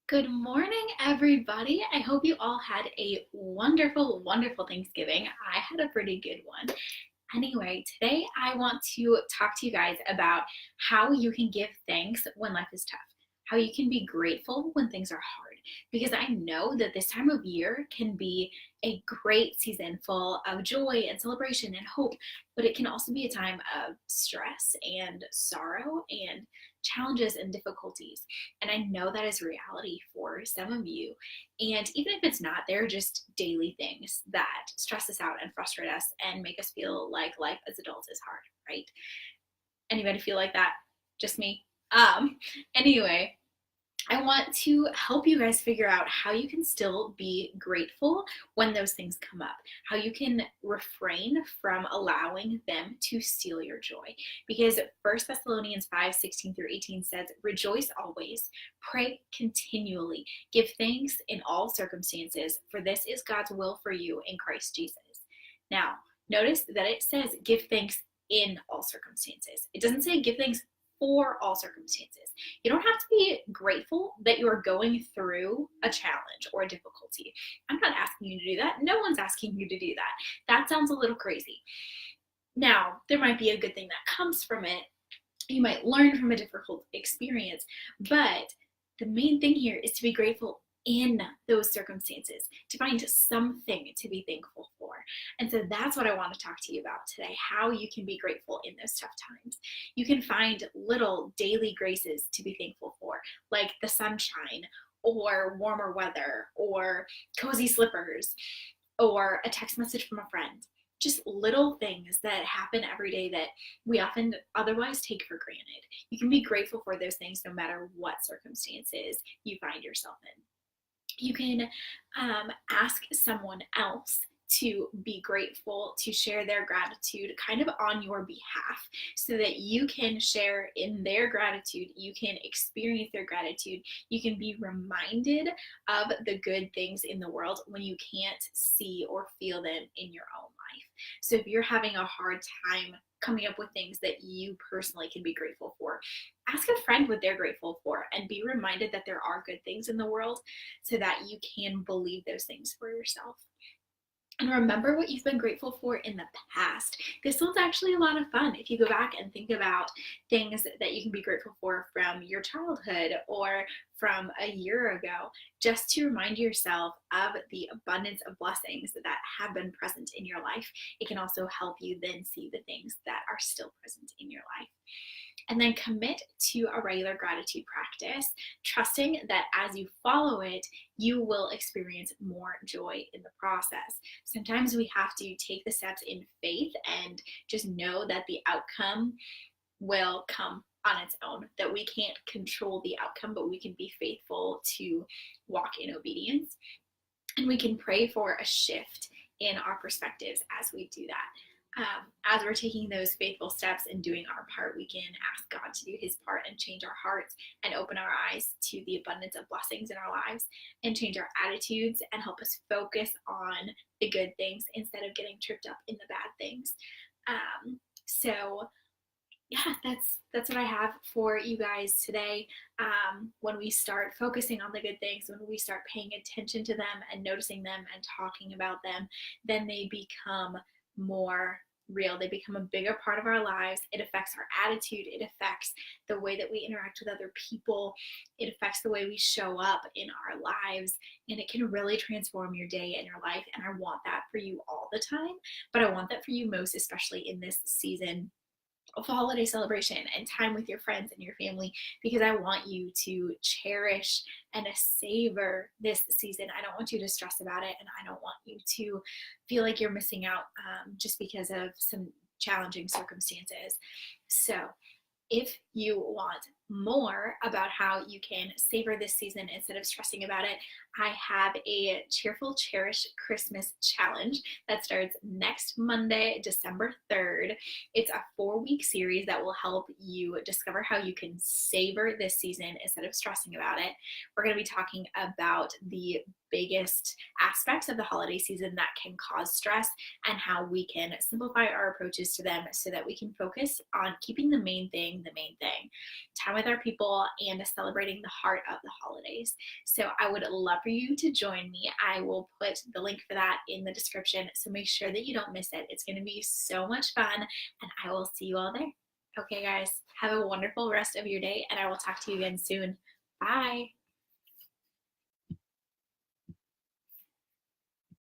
Good morning, everybody. I hope you all had a wonderful, wonderful Thanksgiving. I had a pretty good one. Anyway, today I want to talk to you guys about how you can give thanks when life is tough, how you can be grateful when things are hard. Because I know that this time of year can be a great season full of joy and celebration and hope, but it can also be a time of stress and sorrow and challenges and difficulties. And I know that is reality for some of you. And even if it's not, they're just daily things that stress us out and frustrate us and make us feel like life as adults is hard, right? Anybody feel like that? Just me? Anyway, I want to help you guys figure out how you can still be grateful when those things come up, how you can refrain from allowing them to steal your joy. Because 1 Thessalonians 5:16-18 says, "Rejoice always, pray continually, give thanks in all circumstances, for this is God's will for you in Christ Jesus." Now, notice that it says give thanks in all circumstances. It doesn't say give thanks for all circumstances. You don't have to be grateful that you are going through a challenge or a difficulty. I'm not asking you to do that. No one's asking you to do that. That sounds a little crazy. Now, there might be a good thing that comes from it. You might learn from a difficult experience, but the main thing here is to be grateful in those circumstances, to find something to be thankful for. And so that's what I want to talk to you about today, how you can be grateful in those tough times. You can find little daily graces to be thankful for, like the sunshine or warmer weather or cozy slippers or a text message from a friend. Just little things that happen every day that we often otherwise take for granted. You can be grateful for those things no matter what circumstances you find yourself in. You can ask someone else to be grateful, to share their gratitude kind of on your behalf so that you can share in their gratitude, you can experience their gratitude, you can be reminded of the good things in the world when you can't see or feel them in your own life. So if you're having a hard time coming up with things that you personally can be grateful for, ask a friend what they're grateful for and be reminded that there are good things in the world so that you can believe those things for yourself. And remember what you've been grateful for in the past. This one's actually a lot of fun if you go back and think about things that you can be grateful for from your childhood or from a year ago, just to remind yourself of the abundance of blessings that have been present in your life. It can also help you then see the things that are still present in your life. And then commit to a regular gratitude practice, trusting that as you follow it, you will experience more joy in the process. Sometimes we have to take the steps in faith and just know that the outcome will come on its own, that we can't control the outcome, but we can be faithful to walk in obedience. And we can pray for a shift in our perspectives as we do that. As we're taking those faithful steps and doing our part, we can ask God to do his part and change our hearts and open our eyes to the abundance of blessings in our lives and change our attitudes and help us focus on the good things instead of getting tripped up in the bad things. So yeah, that's what I have for you guys today. When we start focusing on the good things, when we start paying attention to them and noticing them and talking about them, then they become more real. They become a bigger part of our lives. It affects our attitude. It affects the way that we interact with other people. It affects the way we show up in our lives, and it can really transform your day and your life. And I want that for you all the time, but I want that for you most especially in this season of holiday celebration and time with your friends and your family, because I want you to cherish and savor this season. I don't want you to stress about it, and I don't want you to feel like you're missing out just because of some challenging circumstances. So if you want more about how you can savor this season instead of stressing about it, I have a Cheerful Cherish Christmas Challenge that starts next Monday, December 3rd. It's a 4-week series that will help you discover how you can savor this season instead of stressing about it. We're going to be talking about the biggest aspects of the holiday season that can cause stress and how we can simplify our approaches to them so that we can focus on keeping the main thing, time with our people and celebrating the heart of the holidays. So I would love for you to join me. I will put the link for that in the description, so make sure that you don't miss it. It's going to be so much fun, and I will see you all there. Okay, guys, have a wonderful rest of your day, and I will talk to you again soon. Bye.